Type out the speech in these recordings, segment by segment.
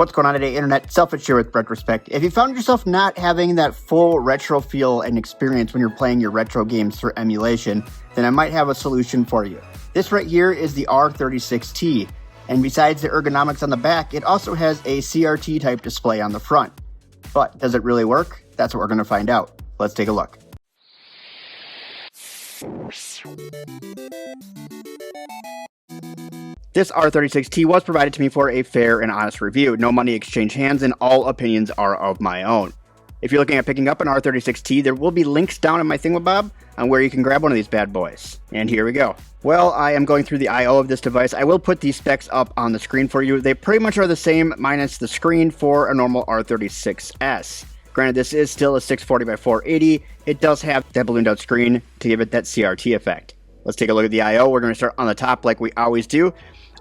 What's going on today, Internet? Selfish here with Retrospect. If you found yourself not having that full retro feel and experience when you're playing your retro games through emulation, then I might have a solution for you. This right here is the R36T, and besides the ergonomics on the back, it also has a CRT type display on the front. But does it really work? That's what we're going to find out. Let's take a look. This R36T was provided to me for a fair and honest review. No money exchanged hands, and all opinions are of my own. If you're looking at picking up an R36T, there will be links down in my thingamabob on where you can grab one of these bad boys. And here we go. Well, I am going through the I/O of this device. I will put these specs up on the screen for you. They pretty much are the same, minus the screen for a normal R36S. Granted, this is still a 640 by 480. It does have that ballooned out screen to give it that CRT effect. Let's take a look at the I/O. We're going to start on the top like we always do.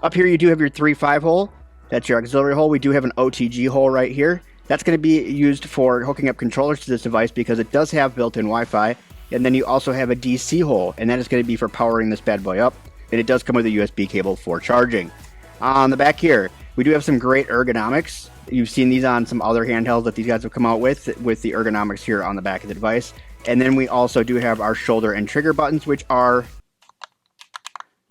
Up here you do have your 3.5 hole. That's your auxiliary hole. We do have an OTG hole right here. That's going to be used for hooking up controllers to this device because it does have built-in Wi-Fi. And then you also have a DC hole, and that is going to be for powering this bad boy up. And it does come with a USB cable for charging. On the back here, we do have some great ergonomics. You've seen these on some other handhelds that these guys have come out with the ergonomics here on the back of the device. And then we also do have our shoulder and trigger buttons, which are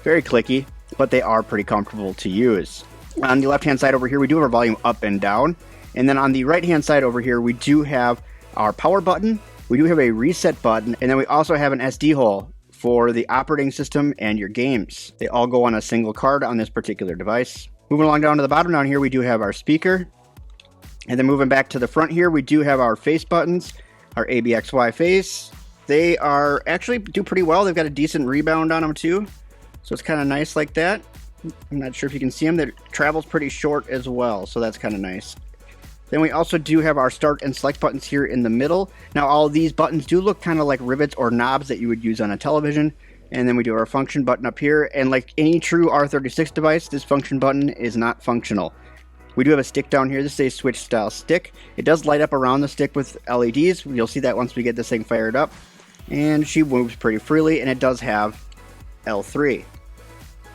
very clicky, but they are pretty comfortable to use. On the left-hand side over here, we do have our volume up and down. And then on the right-hand side over here, we do have our power button. We do have a reset button. And then we also have an SD hole for the operating system and your games. They all go on a single card on this particular device. Moving along down to the bottom down here, we do have our speaker. And then moving back to the front here, we do have our face buttons, our ABXY face. They are actually do pretty well. They've got a decent rebound on them too. So it's kind of nice like that. I'm not sure if you can see them. That travels pretty short as well, so that's kind of nice. Then we also do have our start and select buttons here in the middle. Now all of these buttons do look kind of like rivets or knobs that you would use on a television. And then we do our function button up here. And like any true R36 device, this function button is not functional. We do have a stick down here. This is a switch style stick. It does light up around the stick with LEDs. You'll see that once we get this thing fired up. And she moves pretty freely, and it does have L3.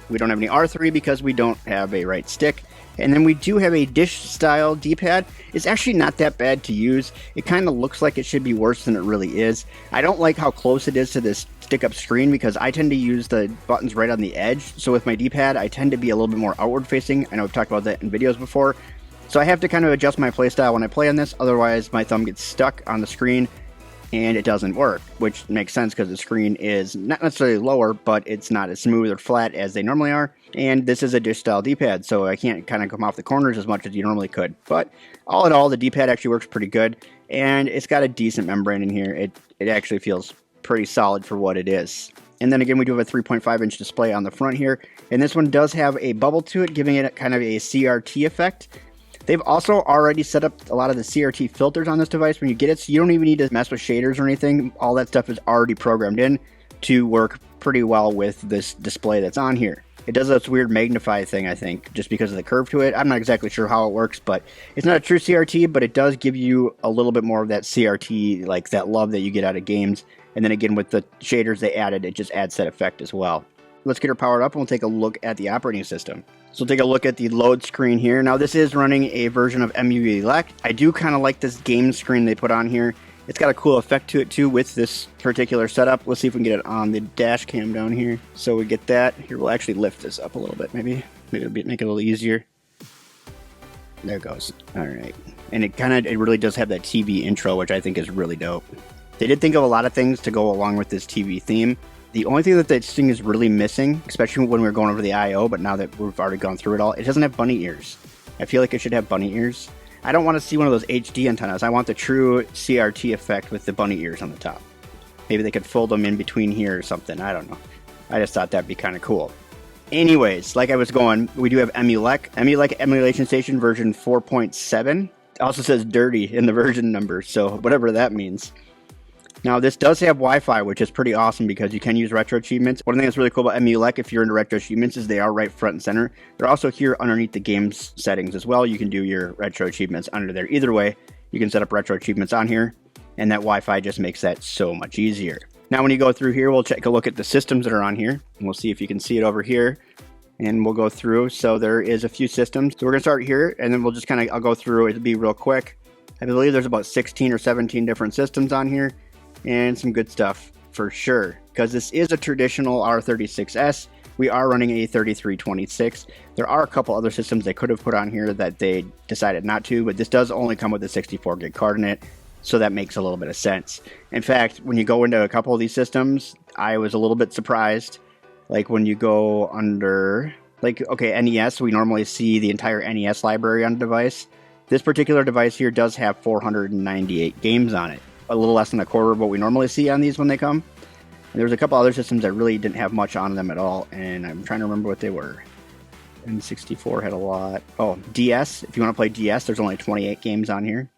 We don't have any R3 because we don't have a right stick. And then we do have a dish style D-pad. It's actually not that bad to use. It kind of looks like it should be worse than it really is. I don't like how close it is to this stick up screen because I tend to use the buttons right on the edge. So with my D-pad, I tend to be a little bit more outward facing. I know we've talked about that in videos before. So I have to kind of adjust my playstyle when I play on this. Otherwise, my thumb gets stuck on the screen and it doesn't work, which makes sense because the screen is not necessarily lower, but it's not as smooth or flat as they normally are. And this is a dish style D-pad, so I can't kind of come off the corners as much as you normally could. But all in all, the D-pad actually works pretty good, and it's got a decent membrane in here. It actually feels pretty solid for what it is. And then again, we do have a 3.5-inch display on the front here, and this one does have a bubble to it, giving it kind of a CRT effect. They've also already set up a lot of the CRT filters on this device when you get it, so you don't even need to mess with shaders or anything. All that stuff is already programmed in to work pretty well with this display that's on here. It does this weird magnify thing, I think, just because of the curve to it. I'm not exactly sure how it works, but it's not a true CRT, but it does give you a little bit more of that CRT, like that love that you get out of games. And then again, with the shaders they added, it just adds that effect as well. Let's get her powered up and we'll take a look at the operating system. So we'll take a look at the load screen here. Now this is running a version of EmuElec. I do kind of like this game screen they put on here. It's got a cool effect to it too with this particular setup. Let's see if we can get it on the dash cam down here. So we get that. Here, we'll actually lift this up a little bit maybe. Maybe it'll make it a little easier. There it goes. All right. And it really does have that TV intro, which I think is really dope. They did think of a lot of things to go along with this TV theme. The only thing that this thing is really missing, especially when we were going over the I/O, but now that we've already gone through it all, it doesn't have bunny ears. I feel like it should have bunny ears. I don't want to see one of those HD antennas. I want the true CRT effect with the bunny ears on the top. Maybe they could fold them in between here or something. I don't know. I just thought that'd be kind of cool. Anyways, like I was going, we do have EmuElec Emulation Station version 4.7. It also says dirty in the version number, so whatever that means. Now, this does have Wi-Fi, which is pretty awesome because you can use retro achievements. One thing that's really cool about EmuElec, if you're into retro achievements, is they are right front and center. They're also here underneath the game's settings as well. You can do your retro achievements under there. Either way, you can set up retro achievements on here, and that Wi-Fi just makes that so much easier. Now, when you go through here, we'll take a look at the systems that are on here, and we'll see if you can see it over here. and we'll go through. So there is a few systems. So we're gonna start here, and then we'll just I'll go through. It'll be real quick. I believe there's about 16 or 17 different systems on here, and some good stuff for sure. Because this is a traditional R36S, we are running a 3326. There are a couple other systems they could have put on here that they decided not to, but this does only come with a 64 gig card in it, so that makes a little bit of sense. In fact, when you go into a couple of these systems, I was a little bit surprised. Like when you go under, like, okay, NES, we normally see the entire NES library on the device. This particular device here does have 498 games on it, a little less than a quarter of what we normally see on these when they come. And there's a couple other systems that really didn't have much on them at all, and I'm trying to remember what they were. N64 had a lot. Oh, DS, if you want to play DS, there's only 28 games on here,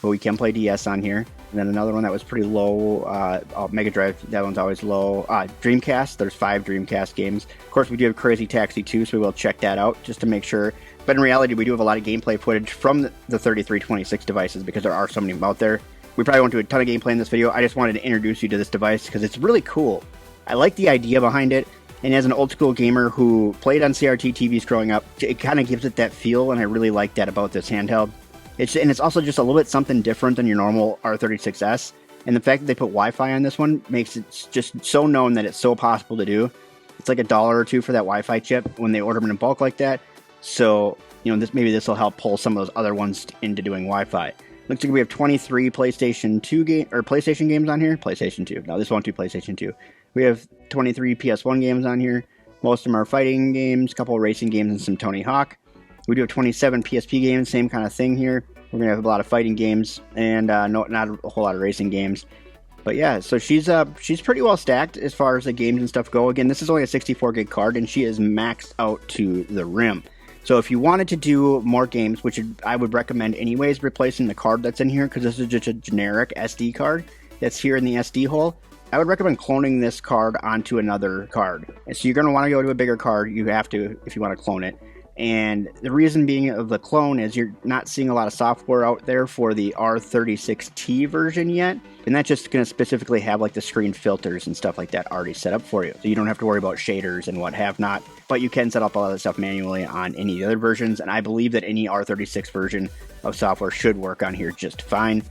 but we can play DS on here. And then another one that was pretty low, Mega Drive, that one's always low. Dreamcast, there's 5 Dreamcast games. Of course, we do have Crazy Taxi 2, so we will check that out just to make sure. But in reality, we do have a lot of gameplay footage from the 3326 devices because there are so many out there. We probably won't do a ton of gameplay in this video. I just wanted to introduce you to this device because it's really cool. I like the idea behind it, and as an old school gamer who played on CRT TVs growing up, it kind of gives it that feel, and I really like that about this handheld. It's also just a little bit something different than your normal R36S, and the fact that they put Wi-Fi on this one makes it just so known that it's so possible to do. It's like $1 or $2 for that Wi-Fi chip when they order them in bulk like that. So, you know, maybe this will help pull some of those other ones into doing Wi-Fi. Looks like we have 23 PlayStation 2 PlayStation games on here. PlayStation 2. No, this won't do PlayStation 2. We have 23 PS1 games on here. Most of them are fighting games, a couple of racing games, and some Tony Hawk. We do have 27 PSP games, same kind of thing here. We're going to have a lot of fighting games and not a whole lot of racing games. But yeah, so she's pretty well stacked as far as the games and stuff go. Again, this is only a 64 gig card, and she is maxed out to the rim. So if you wanted to do more games, which I would recommend anyways, replacing the card that's in here, because this is just a generic SD card that's here in the SD hole, I would recommend cloning this card onto another card. And so you're going to want to go to a bigger card. You have to if you want to clone it. And the reason being of the clone is you're not seeing a lot of software out there for the R36T version yet. And that's just going to specifically have like the screen filters and stuff like that already set up for you. So you don't have to worry about shaders and what have not. But you can set up all that stuff manually on any of the other versions. And I believe that any R36 version of software should work on here just fine.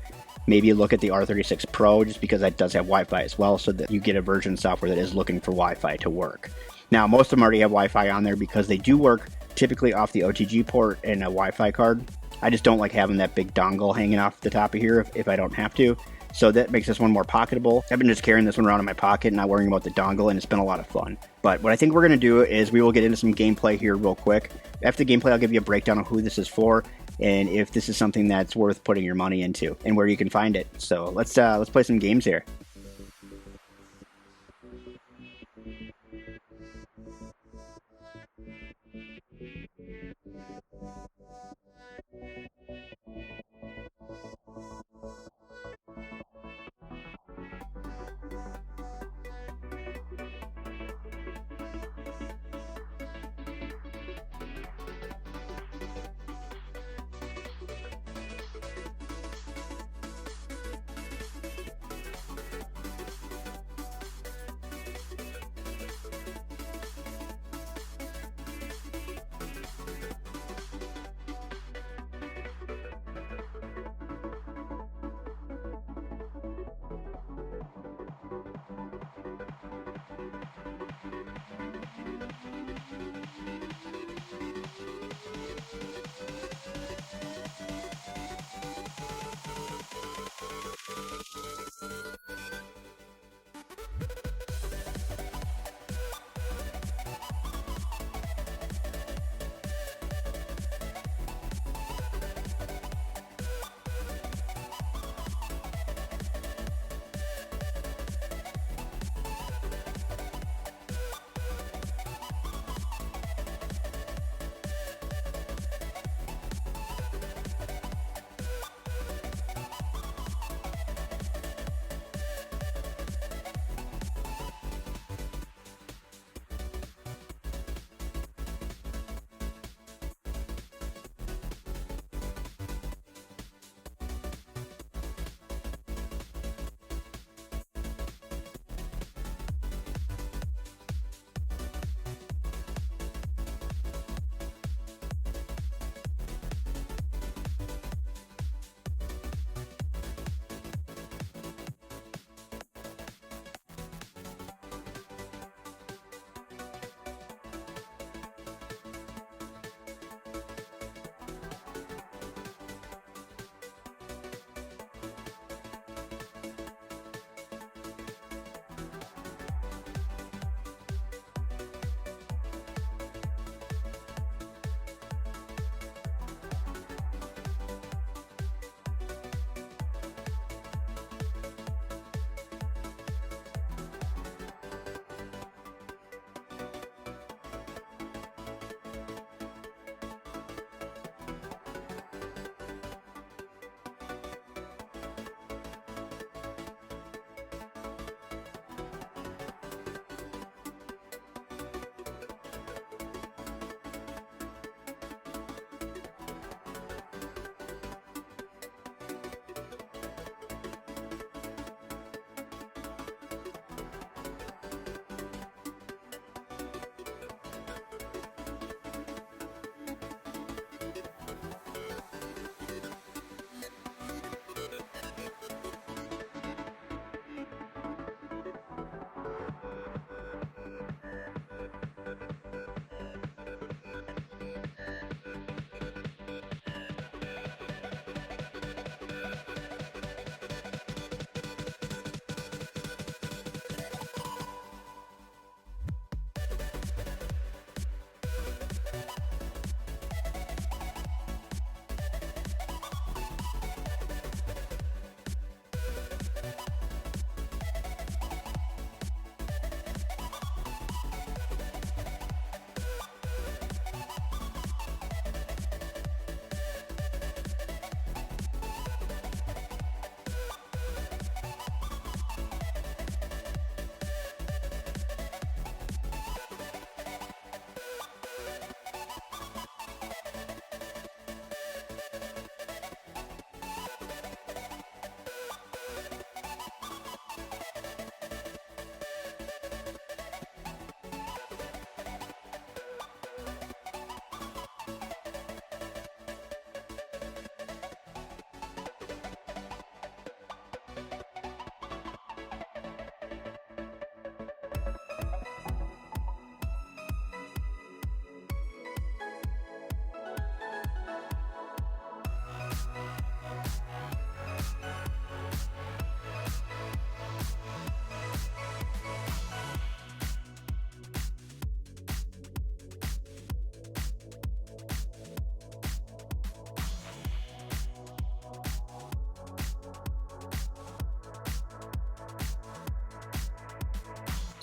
Maybe look at the R36 Pro just because that does have Wi-Fi as well, so that you get a version of software that is looking for Wi-Fi to work. Now, most of them already have Wi-Fi on there because they do work typically off the OTG port and a Wi-Fi card. I just don't like having that big dongle hanging off the top of here if I don't have to. So that makes this one more pocketable. I've been just carrying this one around in my pocket and not worrying about the dongle, and it's been a lot of fun. But what I think we're going to do is we will get into some gameplay here real quick. After the gameplay, I'll give you a breakdown of who this is for and if this is something that's worth putting your money into and where you can find it. So let's play some games here.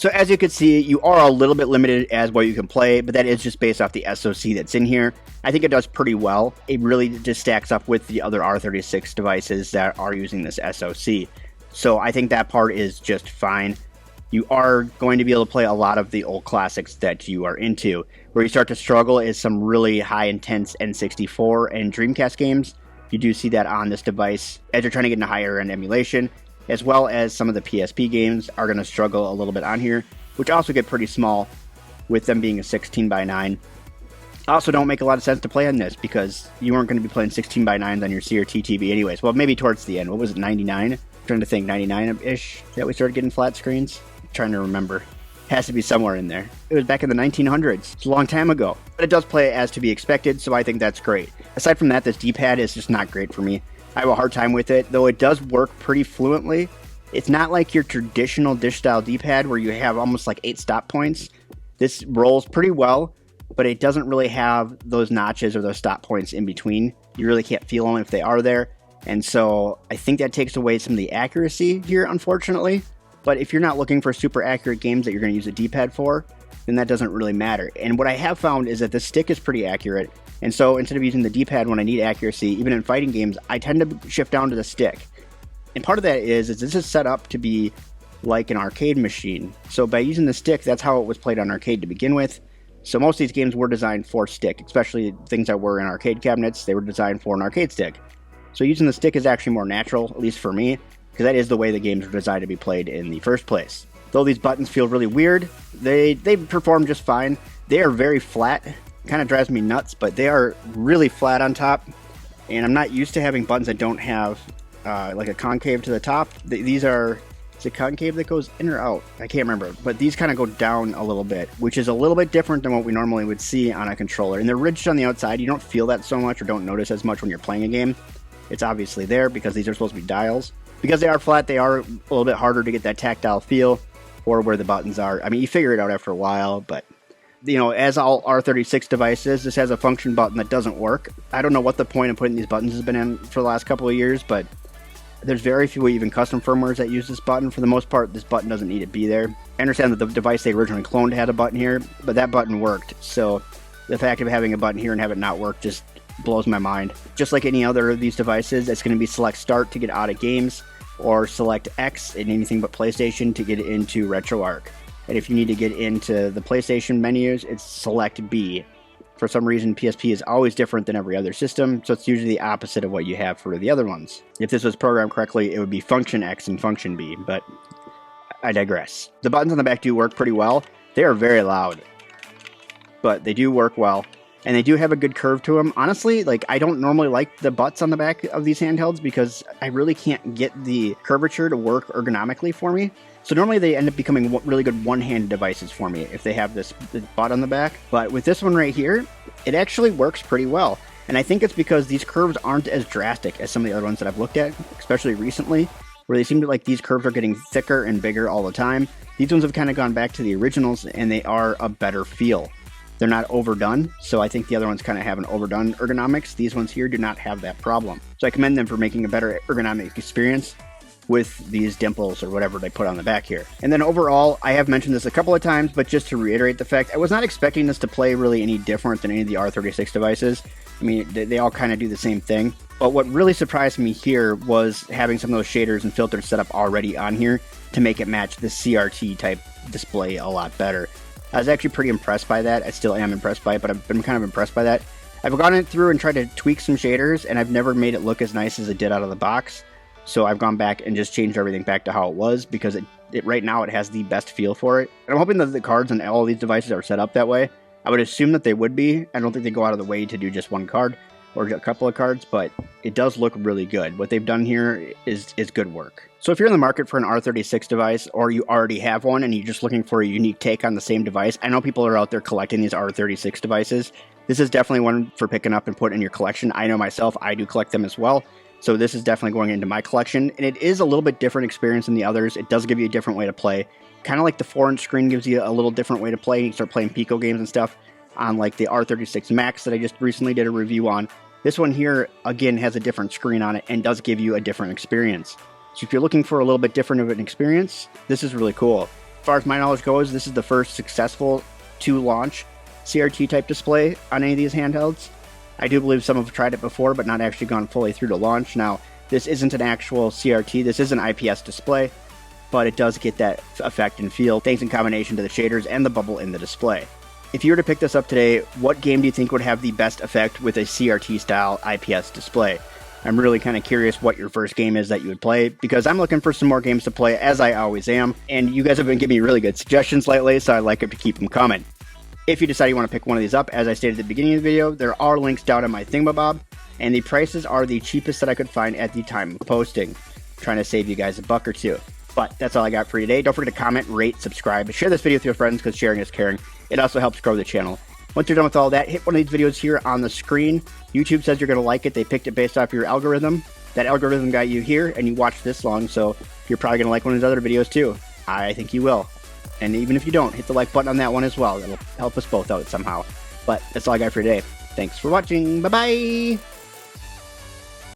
So as you can see, you are a little bit limited as what you can play, but that is just based off the SoC that's in here. I think it does pretty well. It really just stacks up with the other R36 devices that are using this SoC. So I think that part is just fine. You are going to be able to play a lot of the old classics that you are into. Where you start to struggle is some really high intense N64 and Dreamcast games. You do see that on this device as you're trying to get into higher end emulation, as well as some of the PSP games are going to struggle a little bit on here, which also get pretty small with them being a 16:9. Also don't make a lot of sense to play on this because you weren't going to be playing 16:9s on your CRT TV anyways. Well, maybe towards the end. What was it, 99? I'm trying to think, 99-ish that we started getting flat screens? I'm trying to remember. Has to be somewhere in there. It was back in the 1900s. It's a long time ago. But it does play as to be expected, so I think that's great. Aside from that, this D-pad is just not great for me. I have a hard time with it, though it does work pretty fluently. It's not like your traditional dish-style D-pad where you have almost like 8 stop points. This rolls pretty well, but it doesn't really have those notches or those stop points in between. You really can't feel them if they are there. And so I think that takes away some of the accuracy here, unfortunately. But if you're not looking for super accurate games that you're going to use a D-pad for, then that doesn't really matter. And what I have found is that the stick is pretty accurate. And so instead of using the D-pad when I need accuracy, even in fighting games, I tend to shift down to the stick. And part of that is this is set up to be like an arcade machine. So by using the stick, that's how it was played on arcade to begin with. So most of these games were designed for stick, especially things that were in arcade cabinets. They were designed for an arcade stick. So using the stick is actually more natural, at least for me, because that is the way the games were designed to be played in the first place. Though these buttons feel really weird, they perform just fine. They are very flat. Kind of drives me nuts, but they are really flat on top. And I'm not used to having buttons that don't have like a concave to the top. These are, is it concave that goes in or out? I can't remember, but these kind of go down a little bit, which is a little bit different than what we normally would see on a controller. And they're ridged on the outside. You don't feel that so much or don't notice as much when you're playing a game. It's obviously there because these are supposed to be dials. Because they are flat, they are a little bit harder to get that tactile feel for where the buttons are. I mean, you figure it out after a while, but you know, as all R36 devices, this has a function button that doesn't work. I don't know what the point of putting these buttons has been in for the last couple of years, but there's very few even custom firmwares that use this button. For the most part, this button doesn't need to be there. I understand that the device they originally cloned had a button here, but that button worked. So the fact of having a button here and have it not work just blows my mind. Just like any other of these devices, it's going to be select start to get out of games, or select X in anything but PlayStation to get into RetroArch. And if you need to get into the PlayStation menus, it's select B. For some reason, PSP is always different than every other system, so it's usually the opposite of what you have for the other ones. If this was programmed correctly, it would be function X and function B, but I digress. The buttons on the back do work pretty well. They are very loud, but they do work well. And they do have a good curve to them. Honestly, like, I don't normally like the butts on the back of these handhelds because I really can't get the curvature to work ergonomically for me. So normally they end up becoming really good one-handed devices for me if they have this butt on the back. But with this one right here, it actually works pretty well. And I think it's because these curves aren't as drastic as some of the other ones that I've looked at, especially recently, where they seem to like these curves are getting thicker and bigger all the time. These ones have kind of gone back to the originals and they are a better feel. They're not overdone, so I think the other ones kind of have an overdone ergonomics. These ones here do not have that problem. So I commend them for making a better ergonomic experience with these dimples or whatever they put on the back here. And then overall, I have mentioned this a couple of times, but just to reiterate the fact, I was not expecting this to play really any different than any of the R36 devices. I mean, they all kind of do the same thing. But what really surprised me here was having some of those shaders and filters set up already on here to make it match the CRT type display a lot better. I was actually pretty impressed by that. I still am impressed by it, but I've been kind of impressed by that. I've gone through and tried to tweak some shaders, and I've never made it look as nice as it did out of the box. So I've gone back and just changed everything back to how it was, because it right now it has the best feel for it. And I'm hoping that the cards on all of these devices are set up that way. I would assume that they would be. I don't think they go out of the way to do just one card or a couple of cards, but it does look really good. What they've done here is good work. So if you're in the market for an R36 device, or you already have one and you're just looking for a unique take on the same device, I know people are out there collecting these R36 devices. This is definitely one for picking up and putting in your collection. I know myself, I do collect them as well. So this is definitely going into my collection, and it is a little bit different experience than the others. It does give you a different way to play. Kind of like the 4-inch screen gives you a little different way to play. You start playing Pico games and stuff on like the R36 Max that I just recently did a review on. This one here, again, has a different screen on it and does give you a different experience. So if you're looking for a little bit different of an experience, this is really cool. far as my knowledge goes, this is the first successful to launch CRT type display on any of these handhelds. I do believe some have tried it before, but not actually gone fully through to launch. Now, this isn't an actual CRT, this is an IPS display, but it does get that effect and feel thanks in combination to the shaders and the bubble in the display. If you were to pick this up today, what game do you think would have the best effect with a CRT style IPS display? I'm really kind of curious what your first game is that you would play, because I'm looking for some more games to play, as I always am, and you guys have been giving me really good suggestions lately, so I'd like to keep them coming. If you decide you want to pick one of these up, as I stated at the beginning of the video, there are links down in my thingamabob, and the prices are the cheapest that I could find at the time of posting. I'm trying to save you guys a buck or two. But that's all I got for you today. Don't forget to comment, rate, subscribe, share this video with your friends, because sharing is caring. It also helps grow the channel. Once you're done with all that, hit one of these videos here on the screen. YouTube says you're going to like it. They picked it based off your algorithm. That algorithm got you here, and you watched this long, so you're probably going to like one of these other videos too. I think you will. And even if you don't, hit the like button on that one as well. That'll help us both out somehow. But that's all I got for today. Thanks for watching. Bye-bye!